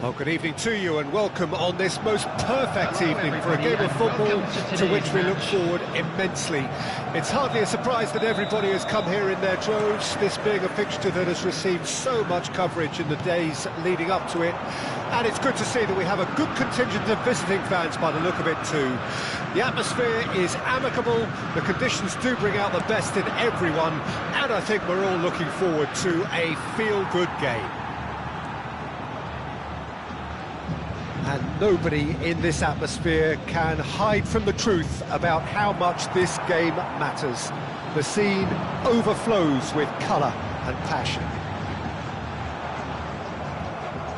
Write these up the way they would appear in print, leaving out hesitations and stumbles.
Well, good evening to you and welcome on this most perfect evening for a game of football to which we look forward immensely. It's hardly a surprise that everybody has come here in their droves, this being a fixture that has received so much coverage in the days leading up to it. And it's good to see that we have a good contingent of visiting fans by the look of it too. The atmosphere is amicable, the conditions do bring out the best in everyone, and I think we're all looking forward to a feel-good game. And nobody in this atmosphere can hide from the truth about how much this game matters. The scene overflows with colour and passion.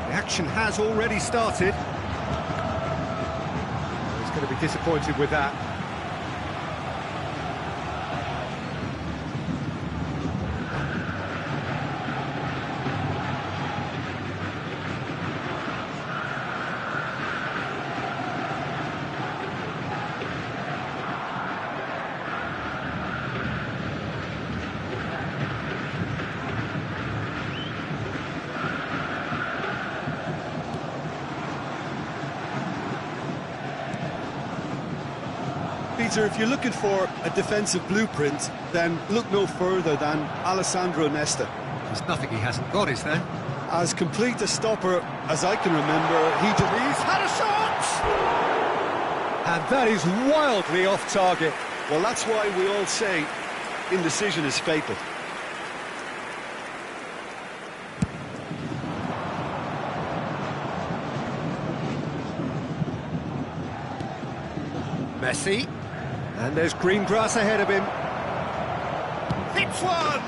The action has already started. He's going to be disappointed with that. Peter, if you're looking for a defensive blueprint, then look no further than Alessandro Nesta. There's nothing he hasn't got, is there? As complete a stopper as I can remember, He's had a shot! And that is wildly off target. Well, that's why we all say indecision is fatal. Messi. And there's green grass ahead of him. Hits one!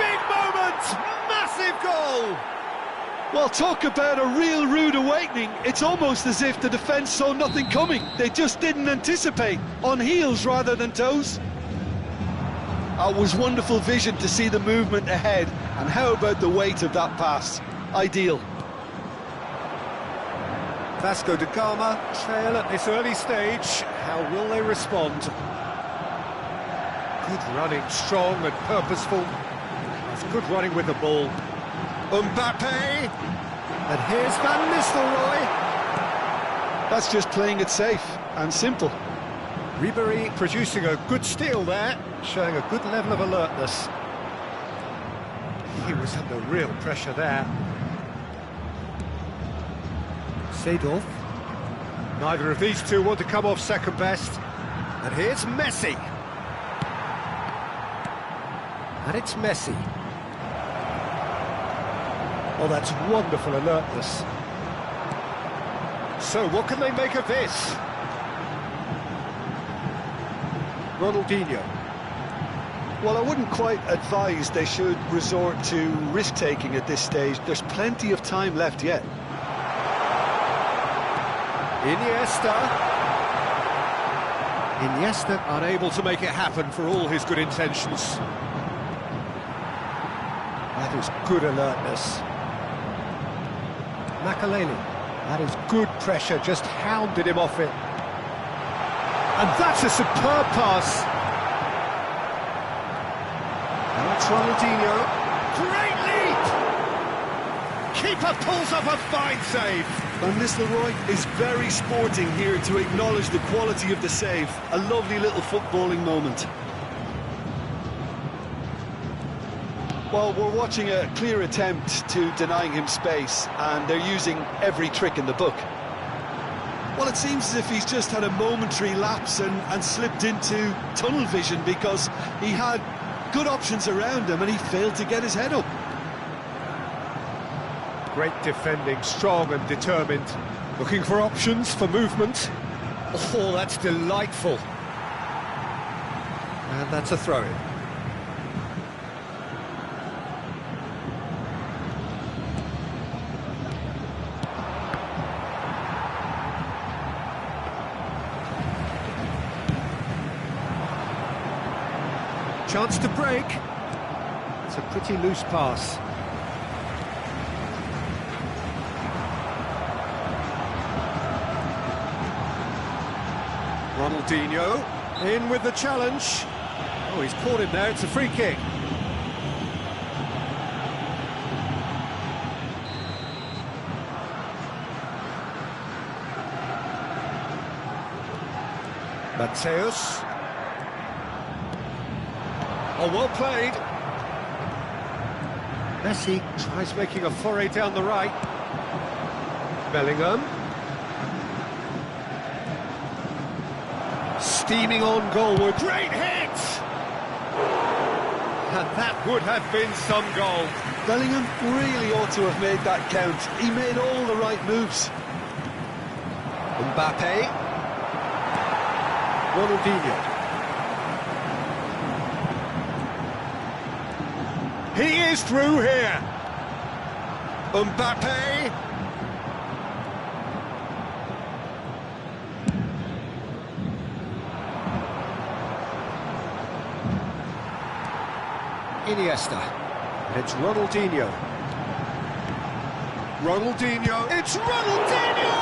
Big moment! Massive goal! Well, talk about a real rude awakening. It's almost as if the defence saw nothing coming. They just didn't anticipate. On heels rather than toes. It was wonderful vision to see the movement ahead. And how about the weight of that pass? Ideal. Vasco da Gama trail at this early stage. How will they respond? Good running, strong and purposeful. That's good running with the ball. Mbappe! And here's Van Nistelrooy. That's just playing it safe and simple. Ribery producing a good steal there, showing a good level of alertness. He was under real pressure there. Seedorf. Neither of these two want to come off second best. And here's Messi. And it's Messi. Oh, that's wonderful alertness. So, what can they make of this? Ronaldinho. Well, I wouldn't quite advise they should resort to risk-taking at this stage. There's plenty of time left yet. Iniesta unable to make it happen for all his good intentions. That is good alertness. Makaleli. That is good pressure, just hounded him off it. And that's a superb pass. And that's Ronaldinho. Great leap! Keeper pulls up a fine save. Van Nistelrooy is very sporting here to acknowledge the quality of the save. A lovely little footballing moment. Well, we're watching a clear attempt to denying him space, and they're using every trick in the book. Well, it seems as if he's just had a momentary lapse and slipped into tunnel vision because he had good options around him and he failed to get his head up. Great defending, strong and determined. Looking for options, for movement. Oh, that's delightful. And that's a throw-in. Chance to break. It's a pretty loose pass. Ronaldinho in with the challenge. Oh, he's caught him there, it's a free kick. Mateus. Oh, well played. Messi tries making a foray down the right. Bellingham. Steaming on goalward. Great hit! And that would have been some goal. Bellingham really ought to have made that count. He made all the right moves. Mbappe. Ronaldinho. He is through here. Mbappe. Iniesta. And it's Ronaldinho. Ronaldinho. It's Ronaldinho!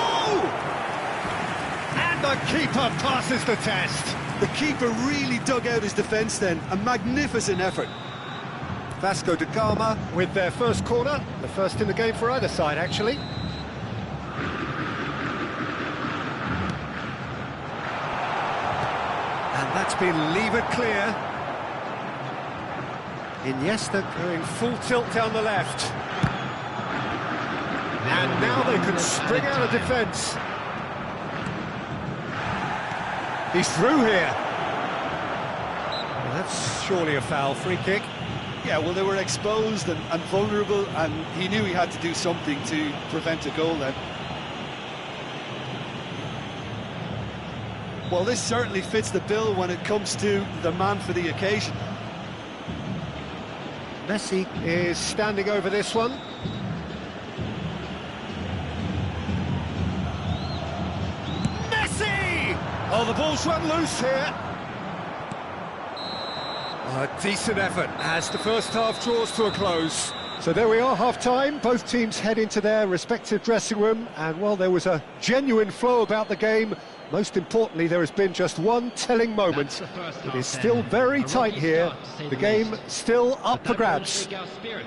And the keeper passes the test. The keeper really dug out his defence then. A magnificent effort. Vasco da Gama with their first corner, the first in the game for either side, actually. And that's been levered clear. Iniesta going full tilt down the left. And now they can spring out of defence. He's through here. Well, that's surely a foul, free kick. Yeah, well, they were exposed and vulnerable, and he knew he had to do something to prevent a goal then. Well, this certainly fits the bill when it comes to the man for the occasion. Messi is standing over this one. Messi! Oh, the ball's run loose here. A decent effort as the first half draws to a close. So there we are, half-time. Both teams head into their respective dressing room, and well, there was a genuine flow about the game. Most importantly, there has been just one telling moment. It is still very tight here. The game still up for grabs.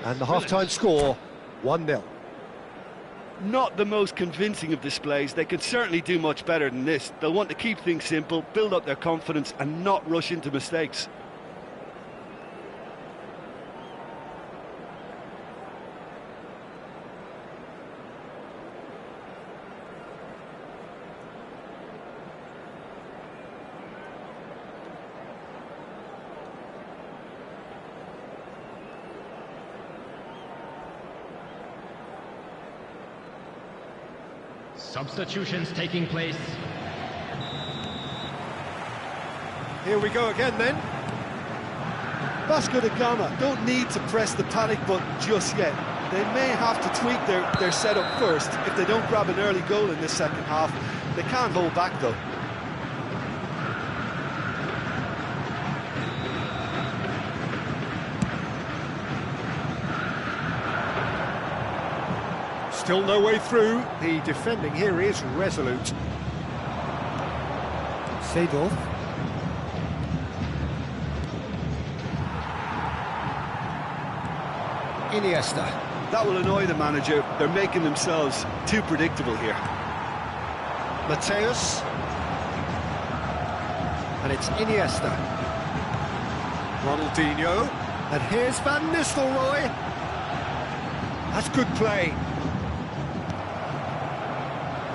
And the half-time score, 1-0. Not the most convincing of displays. They could certainly do much better than this. They'll want to keep things simple, build up their confidence, and not rush into mistakes. Substitutions taking place. Here we go again then. Vasco da Gama don't need to press the panic button just yet. They may have to tweak their setup first if they don't grab an early goal in this second half. They can't hold back though. Still no way through. The defending here is resolute. Seedorf. Iniesta. That will annoy the manager. They're making themselves too predictable here. Mateus. And it's Iniesta. Ronaldinho. And here's Van Nistelrooy. That's good play.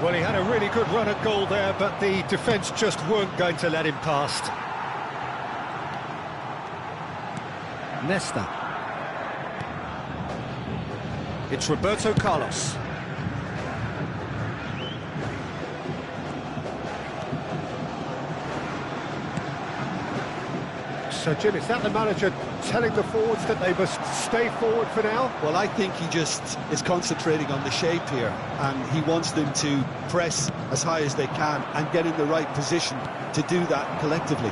Well, he had a really good run at goal there, but the defence just weren't going to let him past. Nesta. It's Roberto Carlos. So, Jim, is that the manager telling the forwards that they must stay forward for now? Well, I think he just is concentrating on the shape here, and he wants them to press as high as they can and get in the right position to do that collectively.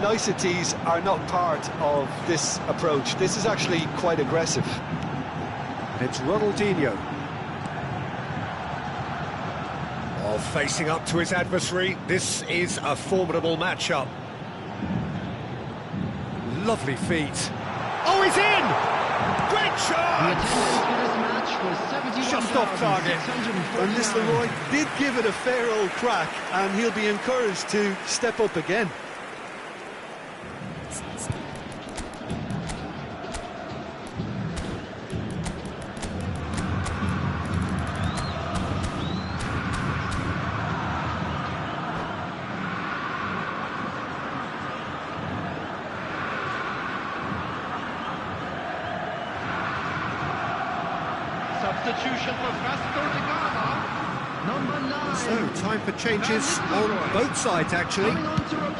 Niceties are not part of this approach. This is actually quite aggressive. And it's Ronaldinho. Oh, facing up to his adversary. This is a formidable matchup. Lovely feet. Oh, he's in! Great chance! Just off target. And this Leroy did give it a fair old crack, and he'll be encouraged to step up again. Substitution for Vasco da Gama, number 9. So, time for changes on both sides, actually.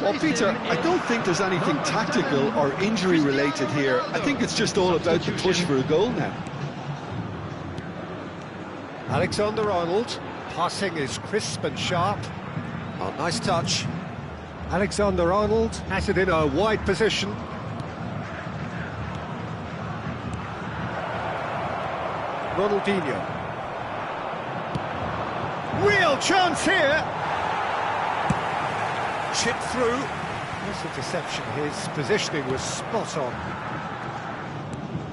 Well, Peter, I don't think there's anything tactical or injury-related here. I think it's just all about the push for a goal now. Alexander-Arnold, passing is crisp and sharp. Oh, nice touch. Alexander-Arnold has it in a wide position. Ronaldinho. Real chance here. Chip through. Nice interception. His positioning was spot on.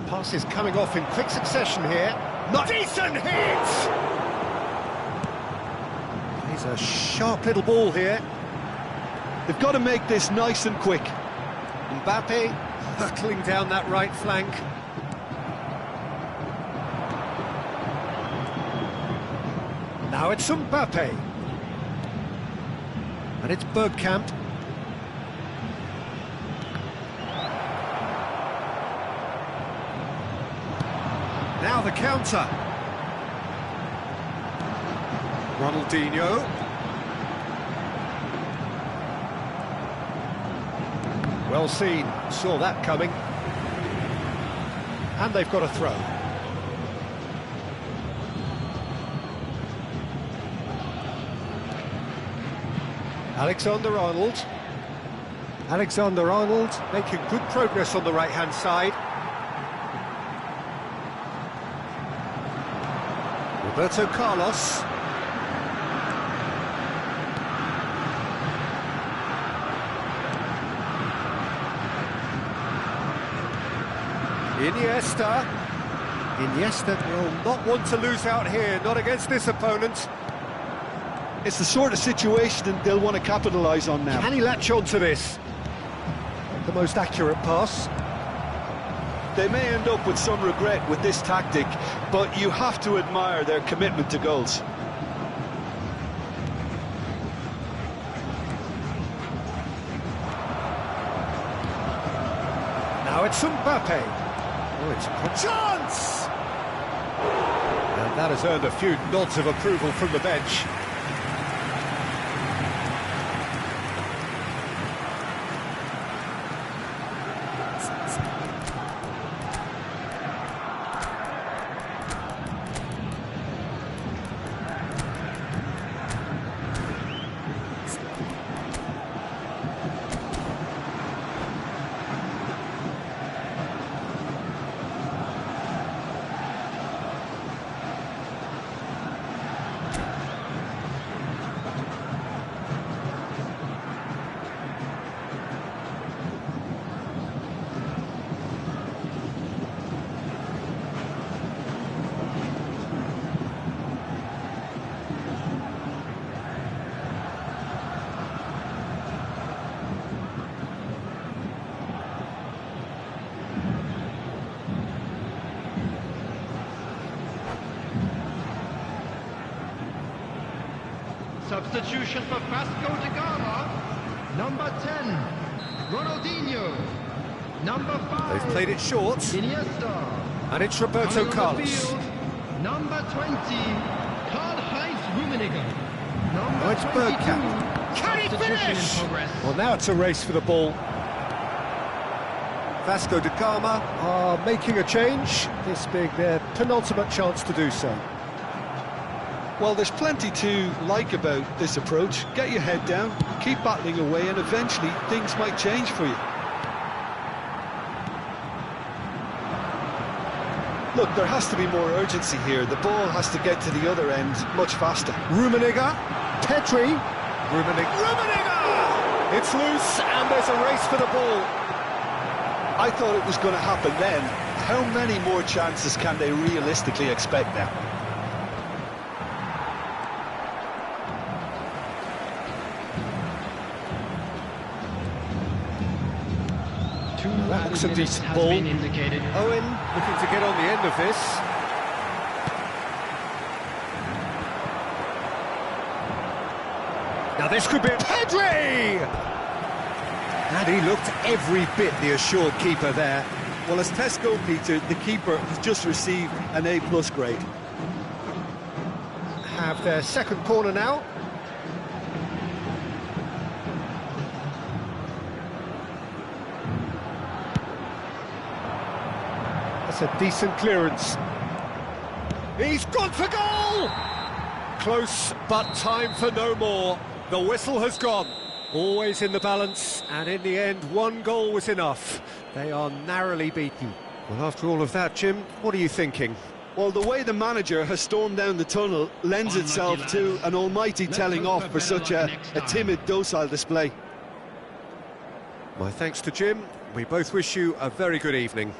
Passes coming off in quick succession here. Not decent hit! He's a sharp little ball here. They've got to make this nice and quick. Mbappe hurtling down that right flank. Now it's Mbappe. And it's Bergkamp. Now the counter. Ronaldinho. Well seen, saw that coming. And they've got a throw. Alexander-Arnold. Alexander-Arnold making good progress on the right-hand side. Roberto Carlos. Iniesta will not want to lose out here, not against this opponent. It's the sort of situation that they'll want to capitalise on now. Can he latch on to this? The most accurate pass. They may end up with some regret with this tactic, but you have to admire their commitment to goals. Now it's Mbappe. Oh, it's a chance! And that has earned a few nods of approval from the bench. Substitution for Vasco da Gama, number 10, Ronaldinho, number 5. They've played it short. Iniesta. And it's Roberto Coming on the Carlos. field, number 20, Karl-Heinz Rummenigge. Number Oh, it's 22. Bergkamp. Can he Substitution finish? in progress. Well, now it's a race for the ball. Vasco da Gama are making a change, this being their penultimate chance to do so. Well, there's plenty to like about this approach. Get your head down, keep battling away, and eventually things might change for you. Look, there has to be more urgency here. The ball has to get to the other end much faster. Rummenigge, Petri, Rummenigge! It's loose, and there's a race for the ball. I thought it was going to happen then. How many more chances can they realistically expect now? That looks a decent ball. Owen looking to get on the end of this. Now this could be Pedri! And he looked every bit the assured keeper there. Well, as tests go, Peter, the keeper has just received an A+ grade. Have their second corner now. That's a decent clearance. He's gone for goal! Close, but time for no more. The whistle has gone. Always in the balance, and in the end, one goal was enough. They are narrowly beaten. Well, after all of that, Jim, what are you thinking? Well, the way the manager has stormed down the tunnel lends itself to an almighty telling off for such a timid, docile display. My thanks to Jim. We both wish you a very good evening.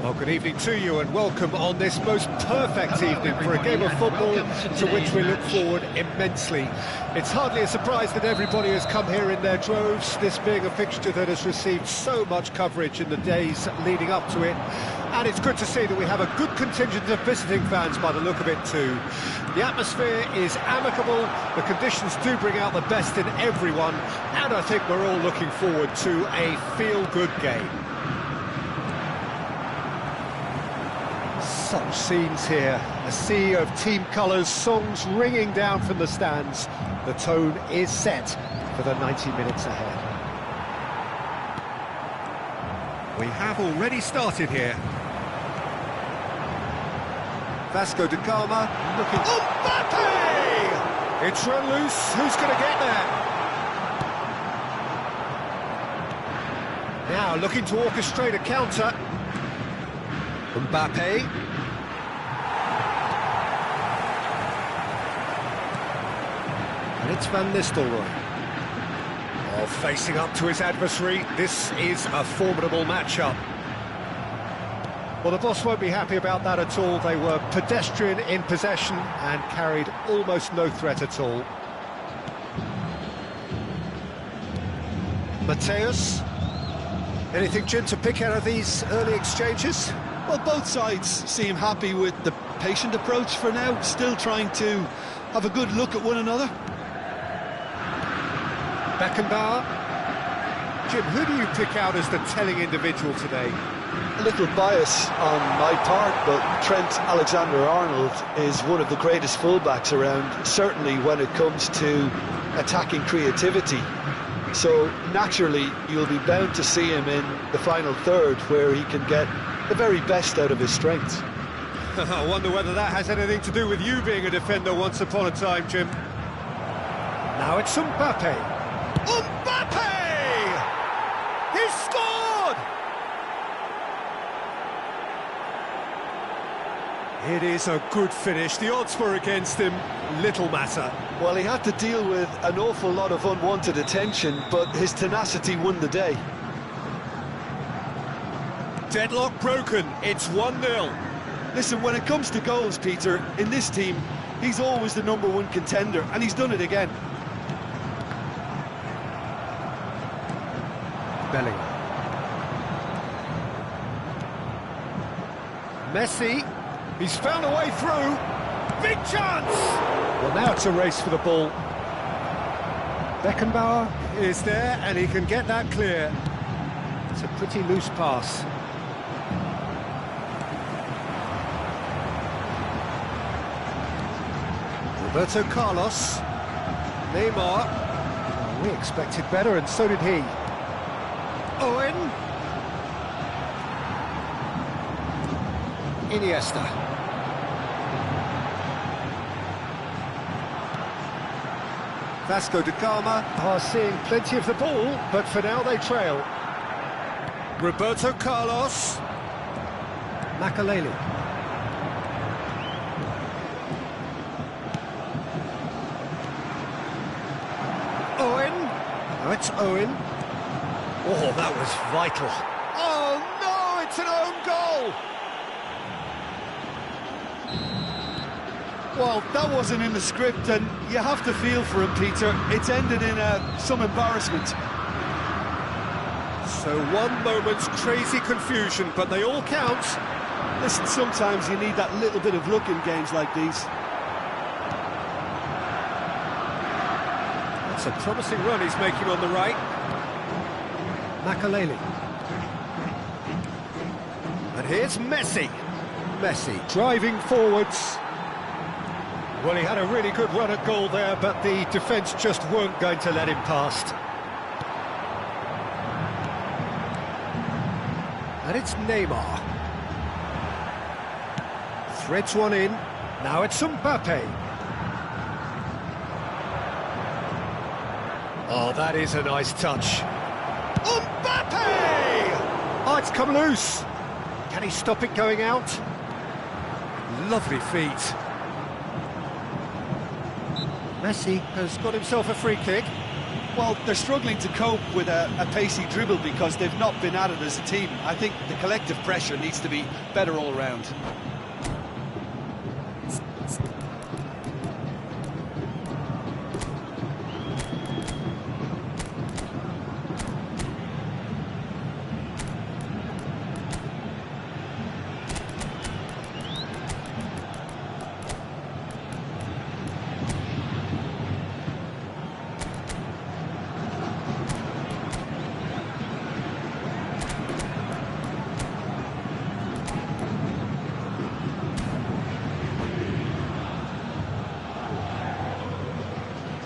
Well, good evening to you and welcome on this most perfect evening for a game of football to which we look forward immensely. It's hardly a surprise that everybody has come here in their droves, this being a fixture that has received so much coverage in the days leading up to it. And it's good to see that we have a good contingent of visiting fans by the look of it too. The atmosphere is amicable, the conditions do bring out the best in everyone, and I think we're all looking forward to a feel-good game. Such scenes here, a sea of team colours, songs ringing down from the stands. The tone is set for the 90 minutes ahead. We have already started here. Vasco da Gama looking... Oh, Mbappe! It's run loose, who's going to get there? Now looking to orchestrate a counter. Mbappe. And it's Van Nistelrooy. Oh, facing up to his adversary, this is a formidable matchup. Well, the boss won't be happy about that at all. They were pedestrian in possession and carried almost no threat at all. Mateus. Anything, Jim, to pick out of these early exchanges? Well, both sides seem happy with the patient approach for now, still trying to have a good look at one another. Beckenbauer. Jim, who do you pick out as the telling individual today? A little bias on my part, but Trent Alexander-Arnold is one of the greatest fullbacks around, certainly when it comes to attacking creativity. So naturally you'll be bound to see him in the final third where he can get the very best out of his strengths. I wonder whether that has anything to do with you being a defender once upon a time, Jim. Now it's Mbappe. Mbappe! He scored! It is a good finish. The odds were against him. Little matter. Well, he had to deal with an awful lot of unwanted attention, but his tenacity won the day. Deadlock broken. It's 1-0. Listen, when it comes to goals, Peter, in this team, he's always the #1 contender, and he's done it again. Bellingham. Messi. He's found a way through. Big chance! Well, now it's a race for the ball. Beckenbauer is there, and he can get that clear. It's a pretty loose pass. Roberto Carlos. Neymar. Oh, we expected better, and so did he. Owen. Iniesta. Vasco da Gama are seeing plenty of the ball, but for now they trail. Roberto Carlos. Makaleli. Owen. Now it's Owen. Oh, that was vital. Oh no, it's an own goal! Well, that wasn't in the script, and you have to feel for him, Peter. It's ended in some embarrassment. So one moment's crazy confusion, but they all count. Listen, sometimes you need that little bit of luck in games like these. That's a promising run he's making on the right. Makaleli. And here's Messi. Messi driving forwards. Well, he had a really good run at goal there, but the defence just weren't going to let him past. And it's Neymar. Threads one in. Now it's Mbappe. Oh, that is a nice touch. Mbappe! Oh, it's come loose. Can he stop it going out? Lovely feet. Messi has got himself a free kick. Well, they're struggling to cope with a pacey dribble because they've not been at it as a team. I think the collective pressure needs to be better all round.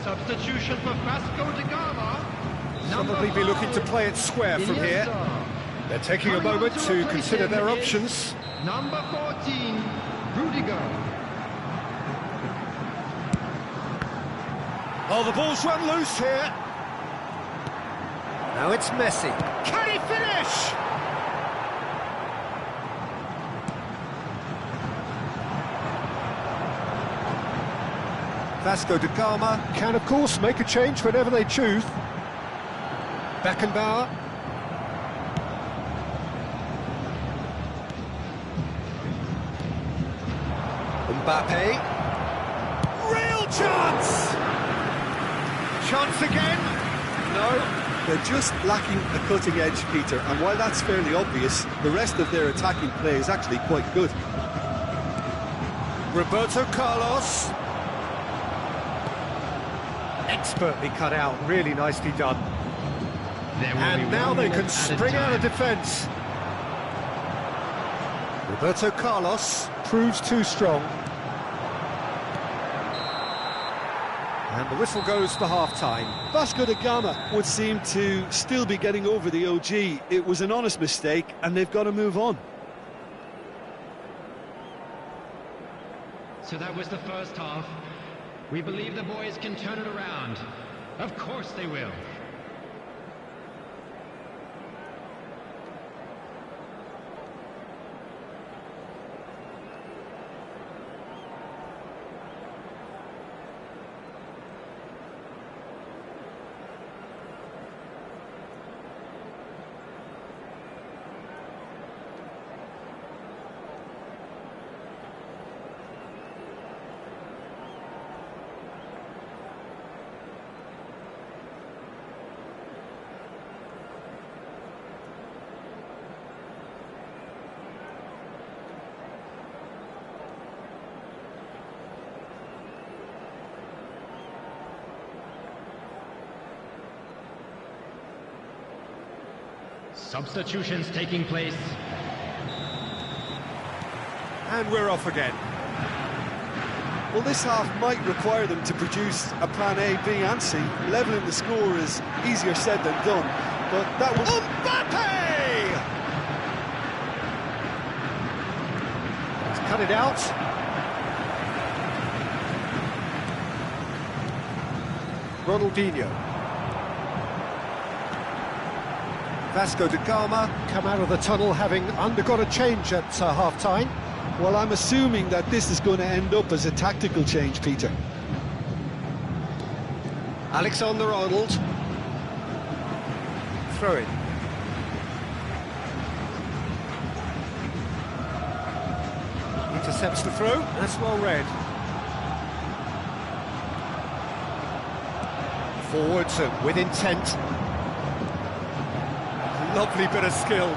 Substitution for Vasco da Gama. Probably be looking to play it square from here. They're taking a moment to consider their options. Number 14, Rudiger. Oh, the ball's run loose here. Now it's Messi. Can he finish? Vasco da Gama can, of course, make a change whenever they choose. Beckenbauer. Mbappe. Real chance! Chance again? No. They're just lacking a cutting edge, Peter, and while that's fairly obvious, the rest of their attacking play is actually quite good. Roberto Carlos. Expertly cut out, really nicely done. And now they can spring out of defence. Roberto Carlos proves too strong. And the whistle goes for half-time. Vasco da Gama would seem to still be getting over the OG. It was an honest mistake, and they've got to move on. So that was the first half. We believe the boys can turn it around. Of course they will. Substitutions taking place. And we're off again. Well, this half might require them to produce a plan A, B and C. Levelling the score is easier said than done, but that was... Mbappe! He's cut it out. Ronaldinho. Vasco da Gama come out of the tunnel having undergone a change at half-time. Well, I'm assuming that this is going to end up as a tactical change, Peter. Alexander-Arnold. Throw in. Intercepts the throw. That's well read. Forwards and with intent. Lovely bit of skill.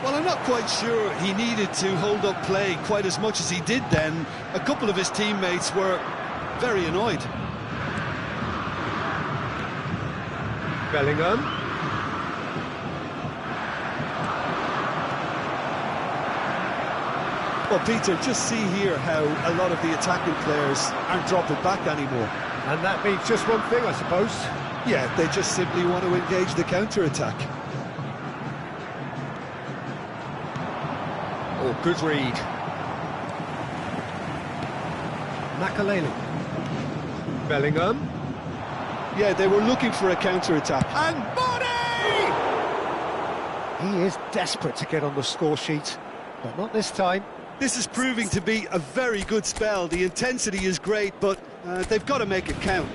Well, I'm not quite sure he needed to hold up play quite as much as he did then. A couple of his teammates were very annoyed. Bellingham. Well, Peter, just see here how a lot of the attacking players aren't dropping back anymore. And that means just one thing, I suppose. Yeah, they just simply want to engage the counter-attack. Oh, good read. Makaleli. Bellingham. Yeah, they were looking for a counter-attack. And body! He is desperate to get on the score sheet, but not this time. This is proving to be a very good spell. The intensity is great, but they've got to make it count.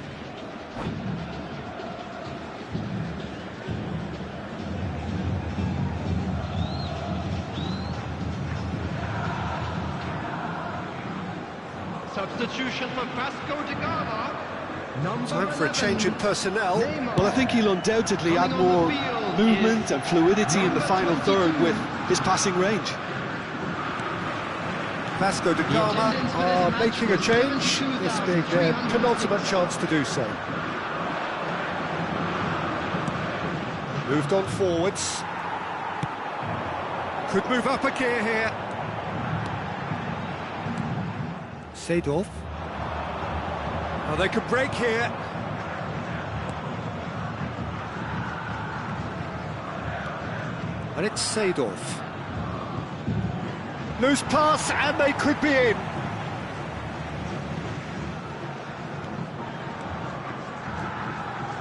Substitution for Vasco da Gama. Time for a change in personnel. Well, I think he'll undoubtedly add more movement and fluidity in the final third with his passing range. Vasco da Gama are making a change, this being their penultimate chance to do so. Moved on forwards. Could move up a gear here. Seedorf. Oh, they could break here. And it's Seedorf. Loose pass, and they could be in.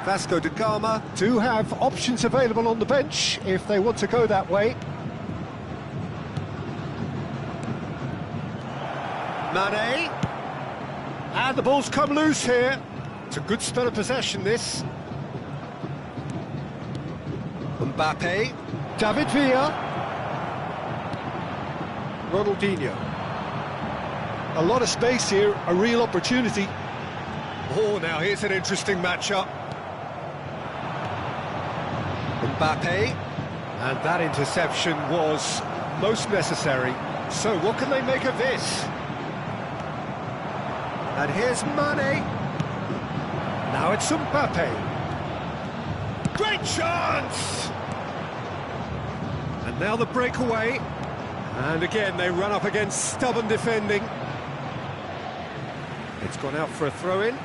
Vasco da Gama do have options available on the bench if they want to go that way. Mane. And the ball's come loose here. It's a good spell of possession, this. Mbappe. David Villa. Ronaldinho. A lot of space here, a real opportunity. Oh, now here's an interesting matchup. Mbappe. And that interception was most necessary. So what can they make of this? And here's Mane. Now it's Mbappe. Great chance! And now the breakaway. And again, they run up against stubborn defending. It's gone out for a throw-in.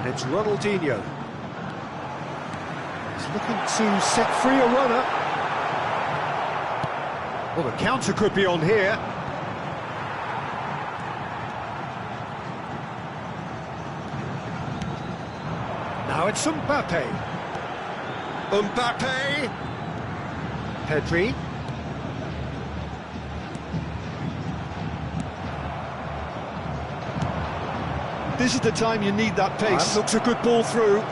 It's Ronaldinho. He's looking to set free a runner. Well, the counter could be on here. Now it's Mbappe. Mbappe! Pedri. This is the time you need that pace. That looks a good ball through.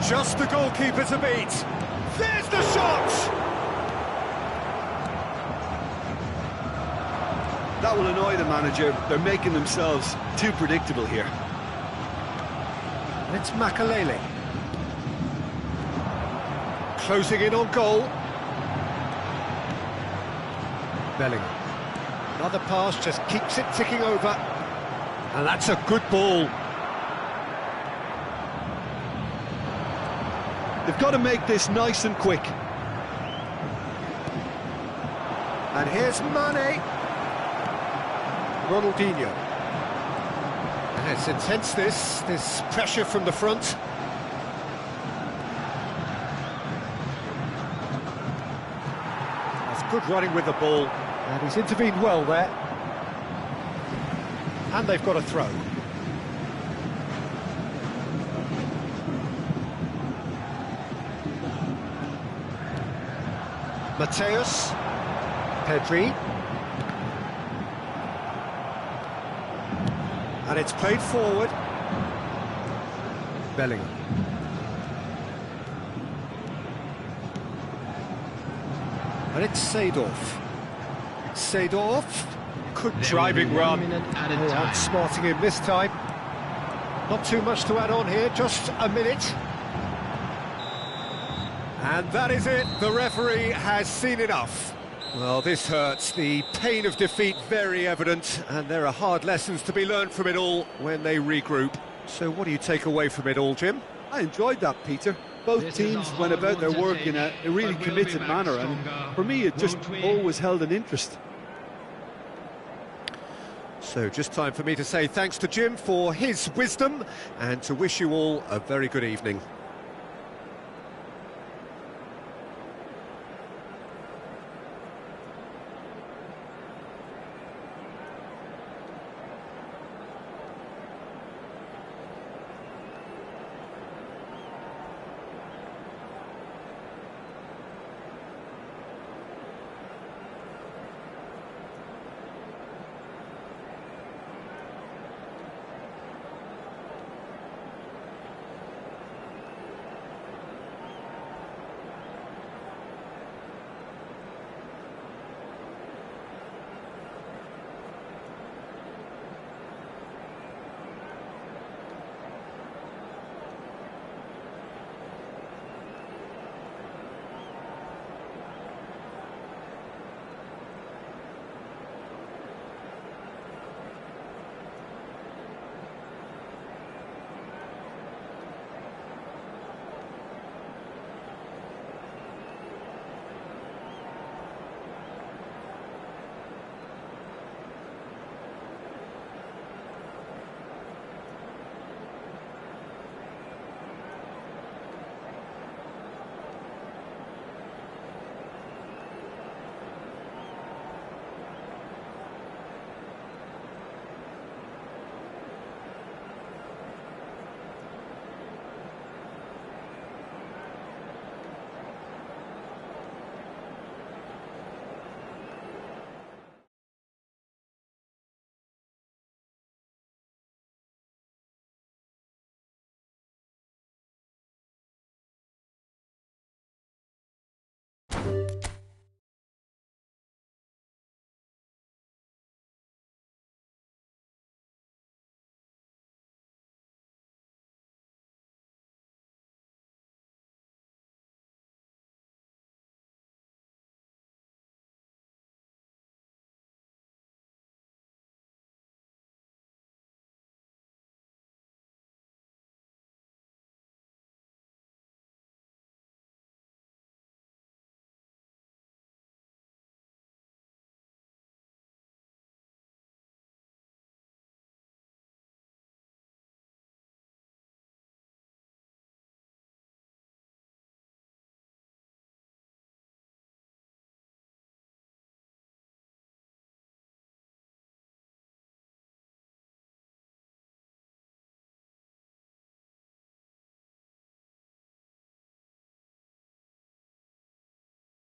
Just the goalkeeper to beat. There's the shot! That will annoy the manager. They're making themselves too predictable here. It's Makalele. Closing in on goal. Bellingham. Another pass, just keeps it ticking over. And that's a good ball. They've got to make this nice and quick. And here's Mane. Ronaldinho. And it's intense, this pressure from the front. That's good running with the ball. And he's intervened well there. And they've got a throw. Mateus, Pedri, and it's played forward. Bellingham. And it's Seedorf. Seedorf, good driving run. Outsmarting him this time. Not too much to add on here, just a minute. And that is it, the referee has seen enough. Well, this hurts, the pain of defeat very evident, and there are hard lessons to be learned from it all when they regroup. So what do you take away from it all, Jim? I enjoyed that, Peter. Both teams went about their work in a really committed manner, and for me it just always held an interest. So just time for me to say thanks to Jim for his wisdom, and to wish you all a very good evening.